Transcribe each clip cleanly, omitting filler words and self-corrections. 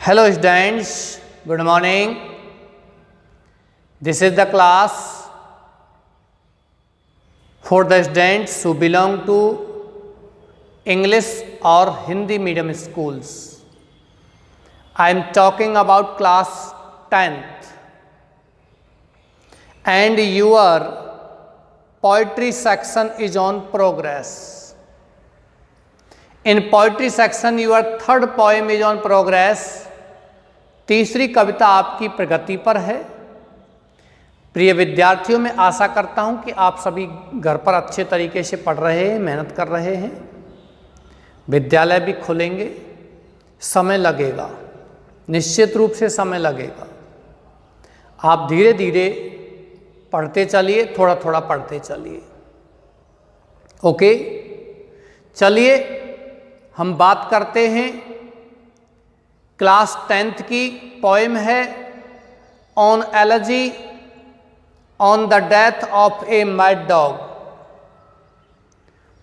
Hello students, good morning. This is the class for the students who belong to English or Hindi medium schools. I am talking about class 10th and your poetry section is on progress. In poetry section your third poem is on progress. तीसरी कविता आपकी प्रगति पर है। प्रिय विद्यार्थियों, मैं आशा करता हूं कि आप सभी घर पर अच्छे तरीके से पढ़ रहे हैं, मेहनत कर रहे हैं। विद्यालय भी खुलेंगे, समय लगेगा, निश्चित रूप से समय लगेगा। आप धीरे धीरे पढ़ते चलिए, थोड़ा थोड़ा पढ़ते चलिए। ओके, चलिए हम बात करते हैं। क्लास 10th की पोएम है on allergy on the death of a mad dog.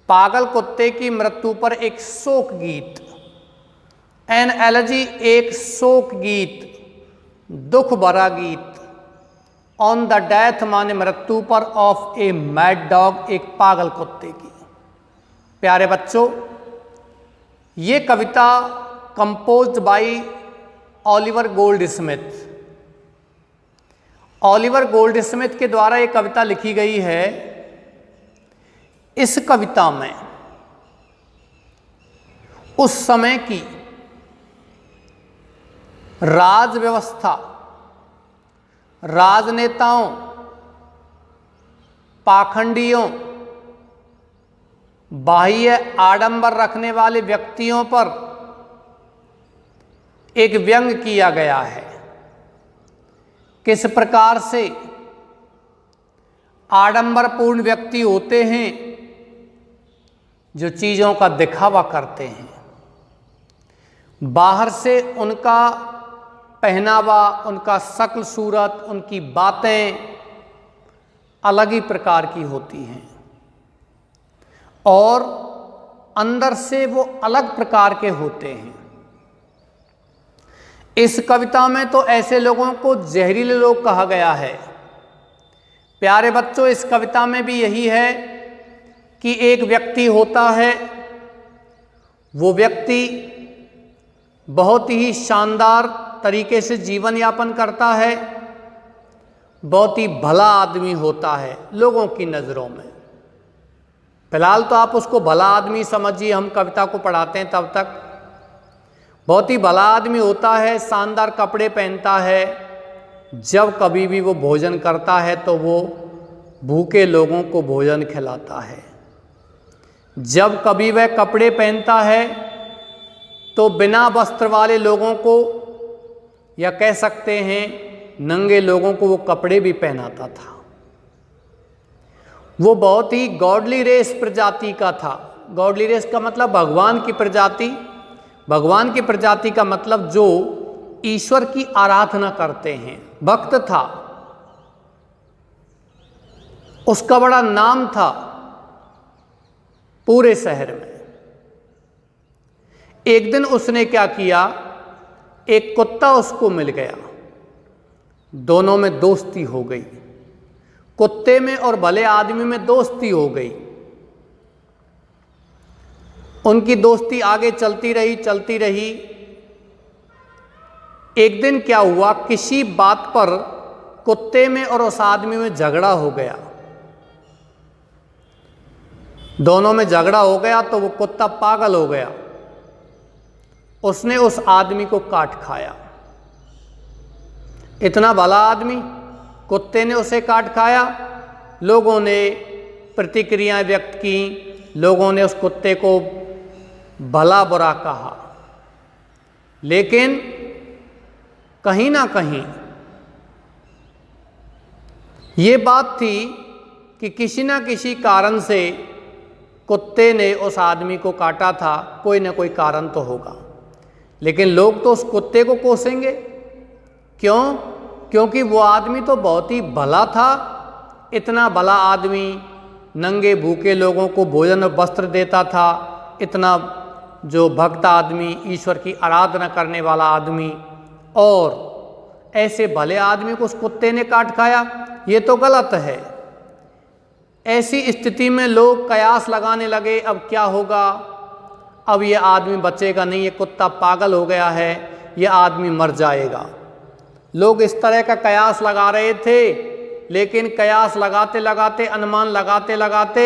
पागल कुत्ते की मृत्यु पर एक शोक गीत। एन एलर्जी एक शोक गीत, दुख भरा गीत। ऑन द डेथ माने मृत्यु पर, ऑफ ए मैड डॉग एक पागल कुत्ते की। प्यारे बच्चों, ये कविता composed by Oliver Goldsmith. Oliver Goldsmith के द्वारा ये कविता लिखी गई है। इस कविता में उस समय की राज व्यवस्था, राजनेताओं, पाखंडियों, बाह्य आडंबर रखने वाले व्यक्तियों पर एक व्यंग किया गया है। किस प्रकार से आडंबरपूर्ण व्यक्ति होते हैं जो चीज़ों का दिखावा करते हैं। बाहर से उनका पहनावा, उनका शक्ल सूरत, उनकी बातें अलग ही प्रकार की होती हैं और अंदर से वो अलग प्रकार के होते हैं। इस कविता में तो ऐसे लोगों को जहरीले लोग कहा गया है। प्यारे बच्चों, इस कविता में भी यही है कि एक व्यक्ति होता है, वो व्यक्ति बहुत ही शानदार तरीके से जीवन यापन करता है, बहुत ही भला आदमी होता है लोगों की नज़रों में। फिलहाल तो आप उसको भला आदमी समझिए, हम कविता को पढ़ाते हैं तब तक। बहुत ही भला आदमी होता है, शानदार कपड़े पहनता है। जब कभी भी वो भोजन करता है तो वो भूखे लोगों को भोजन खिलाता है। जब कभी वह कपड़े पहनता है तो बिना वस्त्र वाले लोगों को, या कह सकते हैं नंगे लोगों को, वो कपड़े भी पहनाता था। वो बहुत ही गॉडली रेस प्रजाति का था। गॉडली रेस का मतलब भगवान की प्रजाति। भगवान की प्रजाति का मतलब जो ईश्वर की आराधना करते हैं, भक्त था। उसका बड़ा नाम था पूरे शहर में। एक दिन उसने क्या किया, एक कुत्ता उसको मिल गया। दोनों में दोस्ती हो गई। कुत्ते में और भले आदमी में दोस्ती हो गई। उनकी दोस्ती आगे चलती रही, चलती रही। एक दिन क्या हुआ, किसी बात पर कुत्ते में और उस आदमी में झगड़ा हो गया। दोनों में झगड़ा हो गया तो वो कुत्ता पागल हो गया। उसने उस आदमी को काट खाया। इतना भला आदमी, कुत्ते ने उसे काट खाया। लोगों ने प्रतिक्रियाएं व्यक्त की, लोगों ने उस कुत्ते को भला बुरा कहा। लेकिन कहीं ना कहीं ये बात थी कि किसी ना किसी कारण से कुत्ते ने उस आदमी को काटा था। कोई ना कोई कारण तो होगा, लेकिन लोग तो उस कुत्ते को कोसेंगे। क्यों? क्योंकि वो आदमी तो बहुत ही भला था। इतना भला आदमी नंगे भूखे लोगों को भोजन और वस्त्र देता था। इतना जो भक्त आदमी, ईश्वर की आराधना करने वाला आदमी, और ऐसे भले आदमी को उस कुत्ते ने काट खाया, ये तो गलत है। ऐसी स्थिति में लोग कयास लगाने लगे, अब क्या होगा, अब ये आदमी बचेगा नहीं, ये कुत्ता पागल हो गया है, ये आदमी मर जाएगा। लोग इस तरह का कयास लगा रहे थे, लेकिन कयास लगाते लगाते, अनुमान लगाते लगाते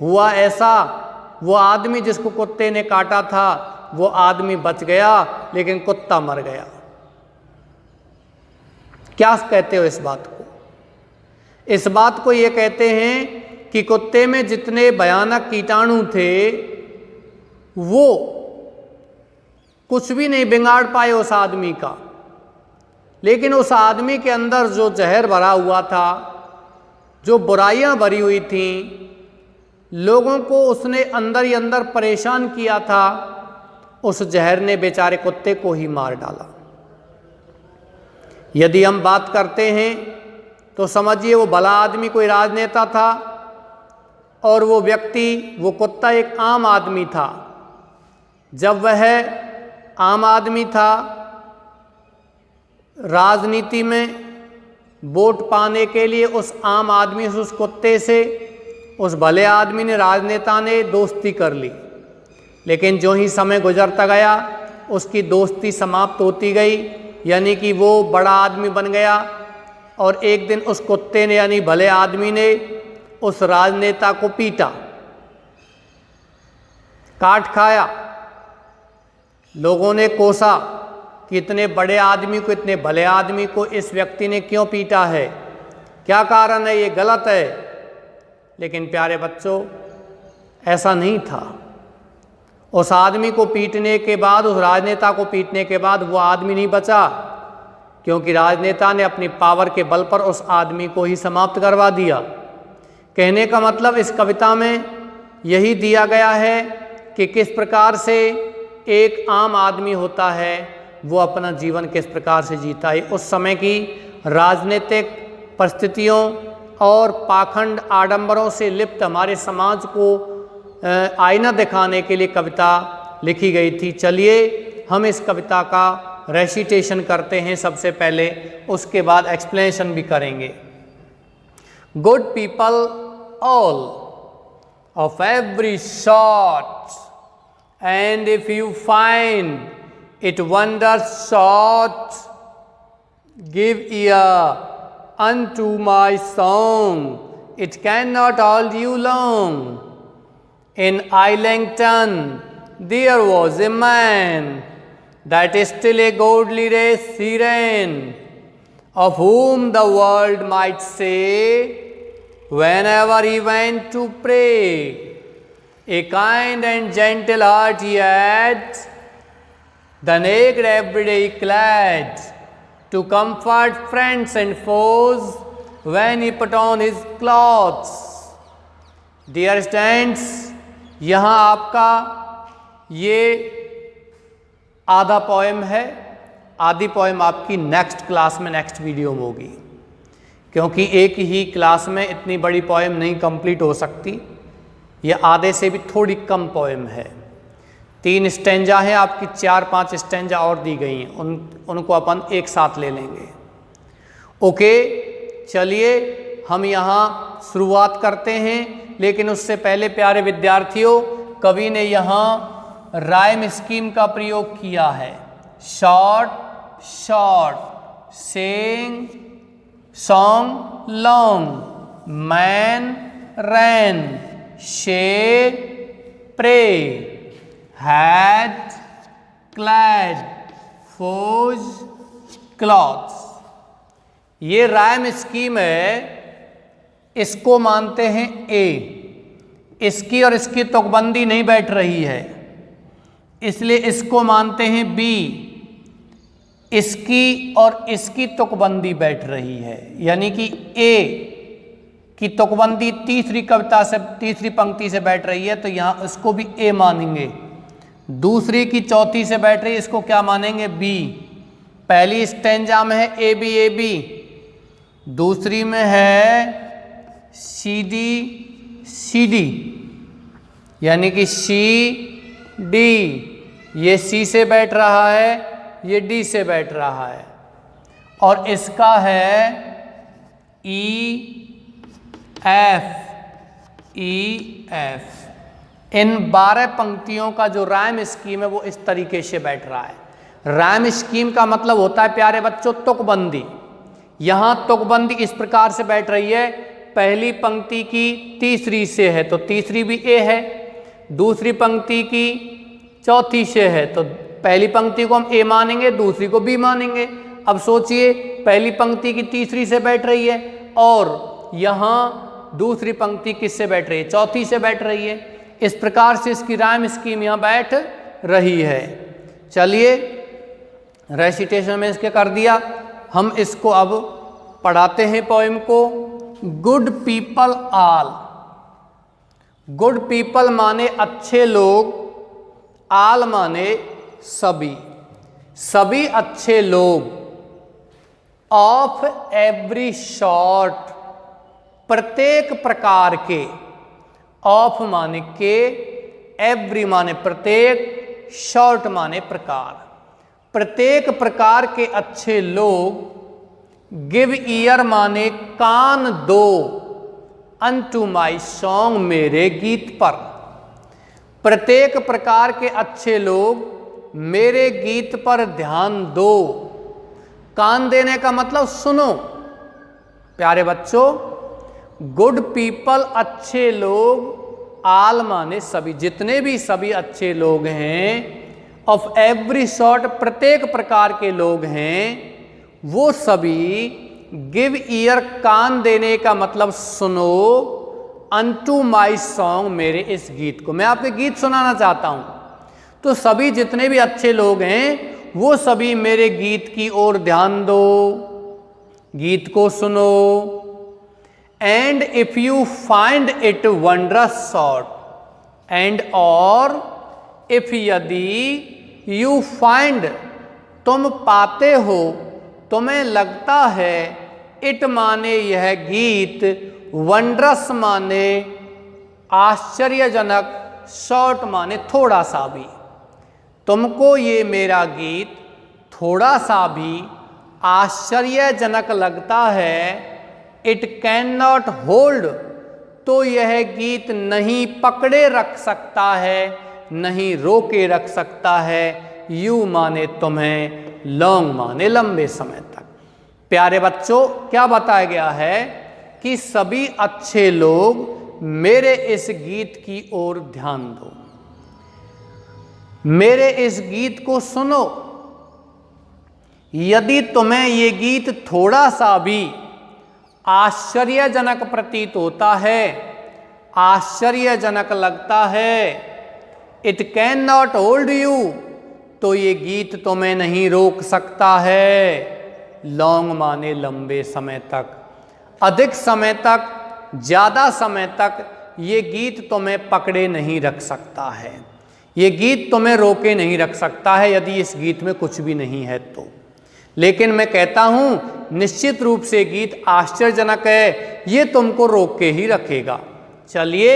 हुआ ऐसा, वो आदमी जिसको कुत्ते ने काटा था वो आदमी बच गया, लेकिन कुत्ता मर गया। क्या कहते हो इस बात को? इस बात को ये कहते हैं कि कुत्ते में जितने भयानक कीटाणु थे वो कुछ भी नहीं बिगाड़ पाए उस आदमी का, लेकिन उस आदमी के अंदर जो जहर भरा हुआ था, जो बुराइयां भरी हुई थीं, लोगों को उसने अंदर ही अंदर परेशान किया था, उस जहर ने बेचारे कुत्ते को ही मार डाला। यदि हम बात करते हैं तो समझिए वो भला आदमी कोई राजनेता था और वो व्यक्ति, वो कुत्ता एक आम आदमी था। जब वह आम आदमी था, राजनीति में वोट पाने के लिए उस आम आदमी से, उस कुत्ते से, उस भले आदमी ने, राजनेता ने दोस्ती कर ली, लेकिन जो ही समय गुजरता गया उसकी दोस्ती समाप्त होती गई, यानी कि वो बड़ा आदमी बन गया। और एक दिन उस कुत्ते ने, यानी भले आदमी ने, उस राजनेता को पीटा, काट खाया। लोगों ने कोसा कि इतने बड़े आदमी को, इतने भले आदमी को इस व्यक्ति ने क्यों पीटा है, क्या कारण है, ये गलत है। लेकिन प्यारे बच्चों, ऐसा नहीं था। उस आदमी को पीटने के बाद, उस राजनेता को पीटने के बाद वो आदमी नहीं बचा, क्योंकि राजनेता ने अपनी पावर के बल पर उस आदमी को ही समाप्त करवा दिया। कहने का मतलब इस कविता में यही दिया गया है कि किस प्रकार से एक आम आदमी होता है, वो अपना जीवन किस प्रकार से जीता है। उस समय की राजनीतिक परिस्थितियों और पाखंड आडंबरों से लिप्त हमारे समाज को आईना दिखाने के लिए कविता लिखी गई थी। चलिए हम इस कविता का रेसिटेशन करते हैं सबसे पहले, उसके बाद एक्सप्लेनेशन भी करेंगे। Good people all of every sort, and if you find it wonders short, give year unto my song, it cannot hold you long. In Islington there was a man that is still a godly race he ran, of whom the world might say, whenever he went to pray, a kind and gentle heart he had, the naked every day he clad, to comfort friends and foes when he put on his clothes. Dear students, यहाँ आपका ये आधा poem है। आधी poem आपकी next class में, next video में होगी, क्योंकि एक ही क्लास में इतनी बड़ी पोएम नहीं कंप्लीट हो सकती। ये आधे से भी थोड़ी कम पोएम है। 3 स्टेंजा हैं आपकी, 4-5 स्टेंजा और दी गई हैं, उनको अपन एक साथ ले लेंगे। ओके, चलिए हम यहाँ शुरुआत करते हैं, लेकिन उससे पहले प्यारे विद्यार्थियों, कवि ने यहाँ राइम स्कीम का प्रयोग किया है। Short short, saying song long, man ran, share pray, had, clad, foes, cloths। ये राइम स्कीम है, इसको मानते हैं ए। इसकी और इसकी तुकबंदी नहीं बैठ रही है, इसलिए इसको मानते हैं बी। इसकी और इसकी तुकबंदी बैठ रही है, यानी कि ए की तुकबंदी तीसरी कविता से, तीसरी पंक्ति से बैठ रही है, तो यहाँ इसको भी ए मानेंगे। दूसरी की चौथी से बैठ रही है, इसको क्या मानेंगे, बी। पहली स्टेंजा में है ए बी ए बी, दूसरी में है सी डी सी डी, यानी कि सी डी, ये सी से बैठ रहा है, ये डी से बैठ रहा है, और इसका है ई एफ। इन 12 पंक्तियों का जो राइम स्कीम है वो इस तरीके से बैठ रहा है। राइम स्कीम का मतलब होता है प्यारे बच्चों तुकबंदी। यहां तुकबंदी इस प्रकार से बैठ रही है, पहली पंक्ति की तीसरी से है तो तीसरी भी ए है, दूसरी पंक्ति की चौथी से है तो पहली पंक्ति को हम ए मानेंगे, दूसरी को बी मानेंगे। अब सोचिए, पहली पंक्ति की तीसरी से बैठ रही है और यहाँ दूसरी पंक्ति किससे बैठ रही है? चौथी से बैठ रही है। इस प्रकार से इसकी राइम स्कीम यहाँ बैठ रही है। चलिए, रेसिटेशन में इसके कर दिया, हम इसको अब पढ़ाते हैं पोएम को। Good people all. Good people माने अच्छे लोग, आल माने सभी, सभी अच्छे लोग। ऑफ एवरी सॉर्ट, प्रत्येक प्रकार के। ऑफ माने के, एवरी माने प्रत्येक, शॉर्ट माने प्रकार। प्रत्येक प्रकार के अच्छे लोग। गिव ईयर माने कान दो, अनटू माई सॉन्ग मेरे गीत पर। प्रत्येक प्रकार के अच्छे लोग मेरे गीत पर ध्यान दो। कान देने का मतलब सुनो। प्यारे बच्चों, गुड पीपल अच्छे लोग, आल माने सभी, जितने भी सभी अच्छे लोग हैं। ऑफ एवरी सॉर्ट, प्रत्येक प्रकार के लोग हैं, वो सभी। गिव ईयर, कान देने का मतलब सुनो। अनटू माई सॉन्ग, मेरे इस गीत को। मैं आपके गीत सुनाना चाहता हूं, तो सभी जितने भी अच्छे लोग हैं वो सभी मेरे गीत की ओर ध्यान दो, गीत को सुनो। And if you find it wondrous sort, and और इफ यदि, यू फाइंड तुम पाते हो, तुम्हें लगता है, इट माने यह गीत, वंडरस माने आश्चर्यजनक, शॉर्ट माने थोड़ा सा भी। तुमको ये मेरा गीत थोड़ा सा भी आश्चर्यजनक लगता है। इट कैन नॉट होल्ड, तो यह गीत नहीं पकड़े रख सकता है, नहीं रोके रख सकता है। यू माने तुम्हें, लॉन्ग माने लंबे समय तक। प्यारे बच्चों, क्या बताया गया है कि सभी अच्छे लोग मेरे इस गीत की ओर ध्यान दो, मेरे इस गीत को सुनो। यदि तुम्हें ये गीत थोड़ा सा भी आश्चर्यजनक प्रतीत होता है, आश्चर्यजनक लगता है, it can not hold you, तो ये गीत तुम्हें नहीं रोक सकता है। लॉन्ग माने लंबे समय तक, अधिक समय तक, ज्यादा समय तक ये गीत तुम्हें पकड़े नहीं रख सकता है, ये गीत तुम्हें रोके नहीं रख सकता है यदि इस गीत में कुछ भी नहीं है तो। लेकिन मैं कहता हूं निश्चित रूप से गीत आश्चर्यजनक है, ये तुमको रोक के ही रखेगा। चलिए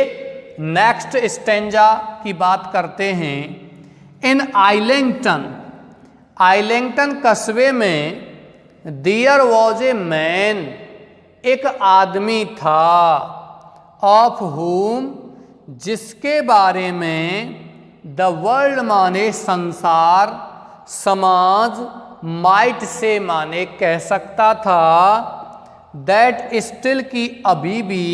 नेक्स्ट स्टेंजा की बात करते हैं। इन आइलेंगटन, आइलेंगटन कस्बे में, देयर वॉज ए मैन, एक आदमी था, ऑफ हुम, जिसके बारे में, द वर्ल्ड माने संसार, समाज, माइट से माने कह सकता था, दैट स्टिल की अभी भी,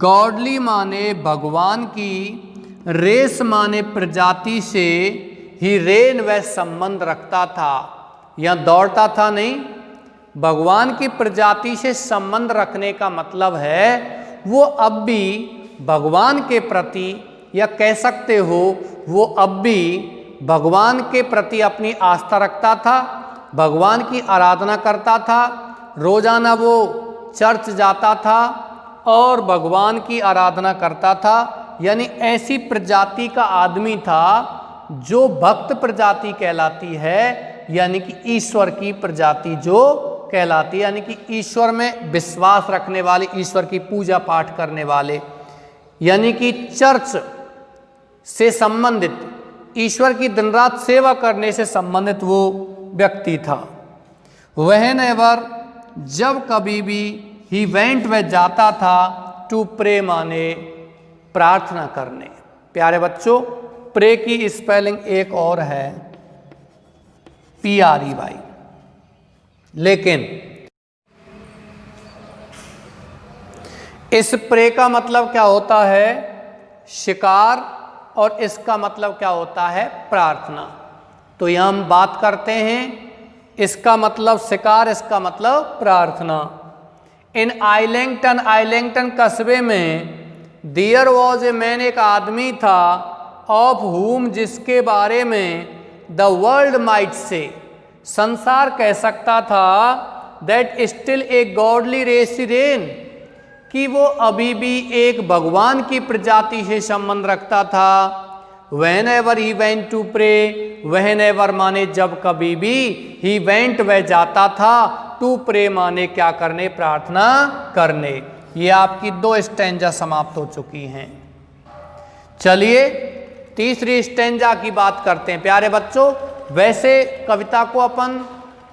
गॉडली माने भगवान की, रेस माने प्रजाति से, ही रेन वह संबंध रखता था। यह दौड़ता था नहीं, भगवान की प्रजाति से संबंध रखने का मतलब है वो अब भी भगवान के प्रति, या कह सकते हो वो अब भी भगवान के प्रति अपनी आस्था रखता था, भगवान की आराधना करता था। रोजाना वो चर्च जाता था और भगवान की आराधना करता था। यानी ऐसी प्रजाति का आदमी था जो भक्त प्रजाति कहलाती है, यानी कि ईश्वर की प्रजाति जो कहलाती है, यानी कि ईश्वर में विश्वास रखने वाले, ईश्वर की पूजा पाठ करने वाले, यानी कि चर्च से संबंधित, ईश्वर की दिन रात सेवा करने से संबंधित वो व्यक्ति था। वह नेवर जब कभी भी ही वेंट वह जाता था टू प्रे माने प्रार्थना करने। प्यारे बच्चों, प्रे की स्पेलिंग एक और है PREY, लेकिन इस प्रे का मतलब क्या होता है? शिकार, और इसका मतलब क्या होता है? प्रार्थना। तो यहां हम बात करते हैं, इसका मतलब शिकार, इसका मतलब प्रार्थना। इन आइलेंगटन कस्बे में देयर वॉज ए मैन, एक आदमी था, ऑफ हुम जिसके बारे में द वर्ल्ड माइट से, संसार कह सकता था, that still a godly race ran, कि वो अभी भी एक भगवान की प्रजाति से संबंध रखता था। Whenever he went to pray, whenever माने जब कभी भी, ही वेंट वह जाता था, टू प्रे माने क्या करने? प्रार्थना करने। ये आपकी 2 स्टैंजा समाप्त हो चुकी हैं। चलिए तीसरी स्टैंजा की बात करते हैं। प्यारे बच्चों, वैसे कविता को अपन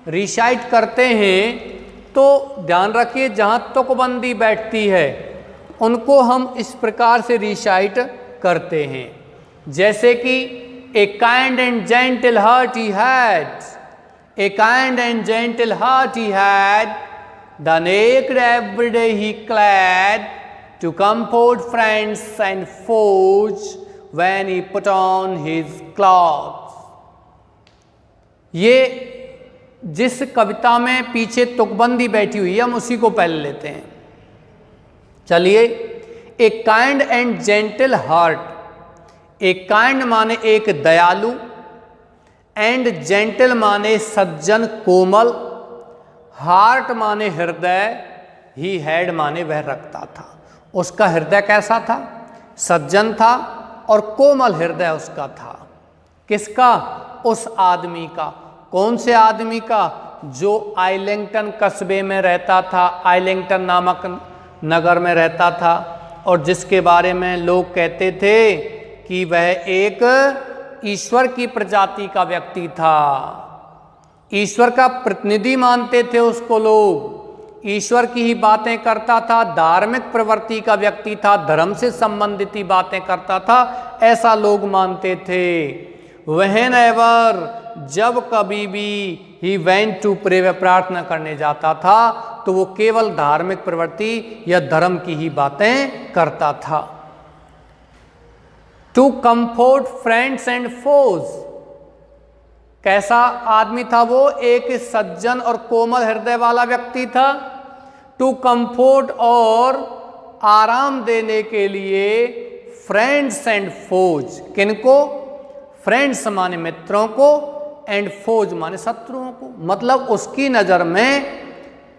रिसाइट करते हैं तो ध्यान रखिए, जहाँ तुकबंदी बैठती है उनको हम इस प्रकार से रिसाइट करते हैं, जैसे कि a kind and gentle heart he had, a kind and gentle heart he had, the naked every day he clad, to comfort friends and foes when he put on his clothes। ये जिस कविता में पीछे तुकबंदी बैठी हुई है हम उसी को पहले लेते हैं। चलिए, ए kind and gentle heart, a kind माने एक दयालु, एंड जेंटल माने सज्जन कोमल, हार्ट माने हृदय, ही हैड माने वह रखता था। उसका हृदय कैसा था? सज्जन था, और कोमल हृदय उसका था। किसका? उस आदमी का। कौन से आदमी का? जो आइलेंगटन कस्बे में रहता था, आइलेंगटन नामक नगर में रहता था, और जिसके बारे में लोग कहते थे कि वह एक ईश्वर की प्रजाति का व्यक्ति था। ईश्वर का प्रतिनिधि मानते थे उसको लोग, ईश्वर की ही बातें करता था, धार्मिक प्रवृत्ति का व्यक्ति था, धर्म से संबंधित ही बातें करता था, ऐसा लोग मानते थे। वहन एवर जब कभी भी ही वेंट टू प्रे, वह प्रार्थना करने जाता था, तो वो केवल धार्मिक प्रवृत्ति या धर्म की ही बातें करता था। टू कंफोर्ट फ्रेंड्स एंड फोज, कैसा आदमी था वो? एक सज्जन और कोमल हृदय वाला व्यक्ति था। टू कंफोर्ट, और आराम देने के लिए, फ्रेंड्स एंड फोज, किनको? फ्रेंड्स माने मित्रों को, एंड फोज माने शत्रुओं को। मतलब उसकी नज़र में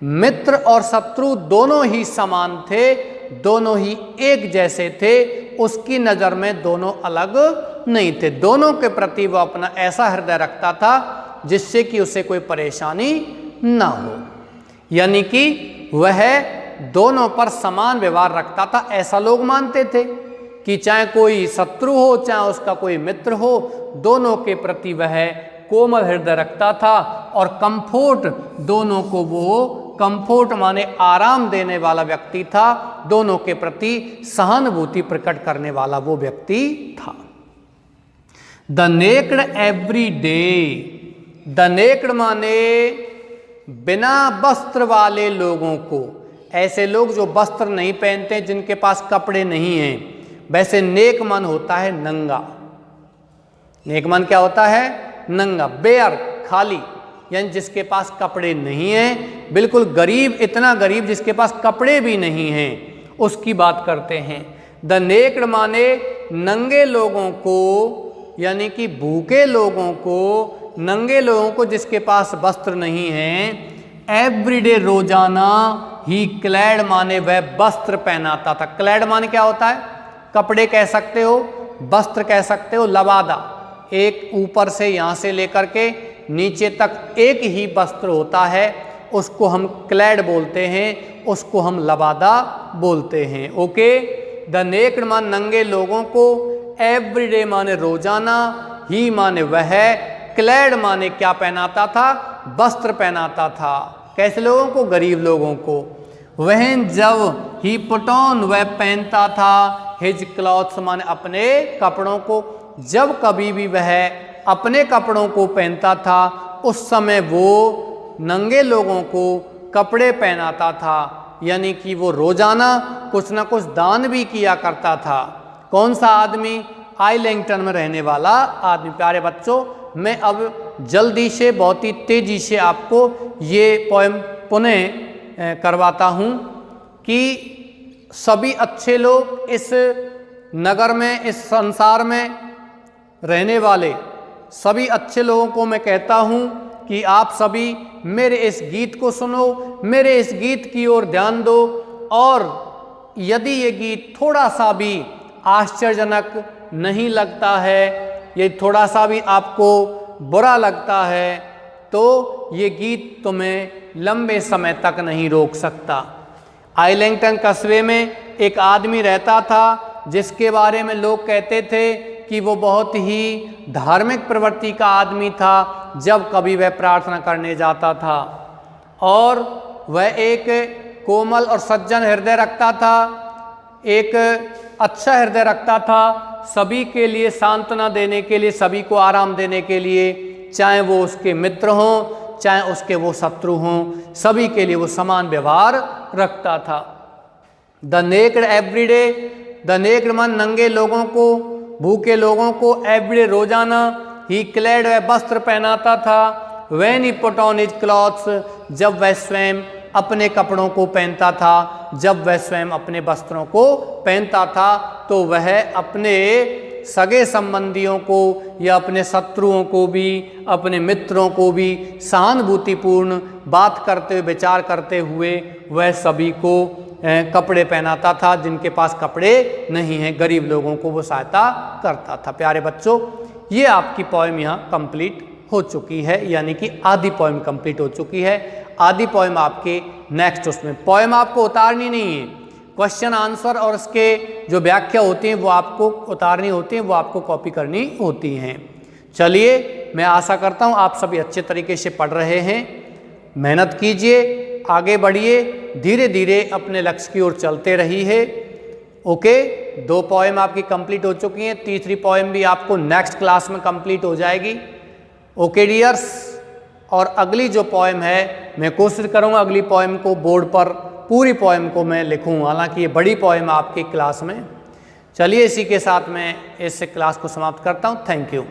मित्र और शत्रु दोनों ही समान थे, दोनों ही एक जैसे थे। उसकी नज़र में दोनों अलग नहीं थे। दोनों के प्रति वो अपना ऐसा हृदय रखता था जिससे कि उसे कोई परेशानी ना हो, यानी कि वह दोनों पर समान व्यवहार रखता था। ऐसा लोग मानते थे कि चाहे कोई शत्रु हो, चाहे उसका कोई मित्र हो, दोनों के प्रति वह कोमल हृदय रखता था। और कंफोर्ट, दोनों को वो कंफोर्ट माने आराम देने वाला व्यक्ति था, दोनों के प्रति सहानुभूति प्रकट करने वाला वो व्यक्ति था। The naked every day, the naked माने बिना वस्त्र वाले लोगों को, ऐसे लोग जो वस्त्र नहीं पहनते, जिनके पास कपड़े नहीं हैं। वैसे नेक मन होता है नंगा। नेक मन क्या होता है? नंगा, बेयर, खाली, यानी जिसके पास कपड़े नहीं हैं, बिल्कुल गरीब, इतना गरीब जिसके पास कपड़े भी नहीं हैं, उसकी बात करते हैं। द नेक्ड माने नंगे लोगों को, यानी कि भूखे लोगों को, नंगे लोगों को जिसके पास वस्त्र नहीं है। एवरीडे, रोजाना, ही क्लैड माने वह वस्त्र पहनाता था। क्लैड माने क्या होता है? कपड़े कह सकते हो, वस्त्र कह सकते हो, लबादा, एक ऊपर से यहाँ से लेकर के नीचे तक एक ही वस्त्र होता है, उसको हम क्लैड बोलते हैं, उसको हम लबादा बोलते हैं। ओके, द नेक्ड मान नंगे लोगों को, एवरीडे माने रोजाना, ही माने वह, क्लैड माने क्या पहनाता था, वस्त्र पहनाता था। कैसे लोगों को, गरीब लोगों को। वह जब ही पुट ऑन वह पहनता था, हिज क्लॉथ्स माने अपने कपड़ों को, जब कभी भी वह अपने कपड़ों को पहनता था उस समय वो नंगे लोगों को कपड़े पहनाता था, यानी कि वो रोजाना कुछ ना कुछ दान भी किया करता था। कौन सा आदमी, आइलैंगटन में रहने वाला आदमी। प्यारे बच्चों, मैं अब जल्दी से बहुत ही तेजी से आपको ये पोएम पुनः करवाता हूँ कि सभी अच्छे लोग इस नगर में, इस संसार में रहने वाले सभी अच्छे लोगों को मैं कहता हूँ कि आप सभी मेरे इस गीत को सुनो, मेरे इस गीत की ओर ध्यान दो, और यदि ये गीत थोड़ा सा भी आश्चर्यजनक नहीं लगता है, ये थोड़ा सा भी आपको बुरा लगता है, तो ये गीत तुम्हें लंबे समय तक नहीं रोक सकता। आइलैंगटन कस्बे में एक आदमी रहता था जिसके बारे में लोग कहते थे कि वो बहुत ही धार्मिक प्रवृत्ति का आदमी था। जब कभी वह प्रार्थना करने जाता था, और वह एक कोमल और सज्जन हृदय रखता था, एक अच्छा हृदय रखता था, सभी के लिए सांत्वना देने के लिए, सभी को आराम देने के लिए, चाहे वो उसके मित्र हों चाहे उसके वो शत्रु हों, सभी के लिए वो समान व्यवहार रखता था। The naked every day, the naked मन नंगे लोगों को, भूखे लोगों को, एवरीडे रोजाना, ही क्लैड वह वस्त्र पहनाता था, when he put on his clothes जब वह स्वयं अपने कपड़ों को पहनता था, जब वह स्वयं अपने वस्त्रों को पहनता था तो वह अपने सगे संबंधियों को या अपने शत्रुओं को भी, अपने मित्रों को भी सहानुभूतिपूर्ण बात करते हुए, विचार करते हुए वह सभी को कपड़े पहनाता था जिनके पास कपड़े नहीं हैं, गरीब लोगों को वो सहायता करता था। प्यारे बच्चों, ये आपकी पोएम यहाँ कंप्लीट हो चुकी है, यानी कि आधी पोएम कंप्लीट हो चुकी है। आधी पोएम आपके नेक्स्ट, उसमें पोएम आपको उतारनी नहीं है, क्वेश्चन आंसर और उसके जो व्याख्या होती हैं वो आपको उतारनी होती हैं, वो आपको कॉपी करनी होती हैं। चलिए, मैं आशा करता हूँ आप सभी अच्छे तरीके से पढ़ रहे हैं। मेहनत कीजिए, आगे बढ़िए, धीरे धीरे अपने लक्ष्य की ओर चलते रहिए। ओके, 2 पोएम आपकी कंप्लीट हो चुकी हैं, तीसरी पोएम भी आपको नेक्स्ट क्लास में कंप्लीट हो जाएगी। ओके डियर्स, और अगली जो पोएम है मैं कोशिश करूँगा अगली पोएम को बोर्ड पर पूरी पोएम को मैं लिखूँ, हालांकि ये बड़ी पोएम है आपकी क्लास में। चलिए, इसी के साथ मैं इस क्लास को समाप्त करता हूँ। Thank you.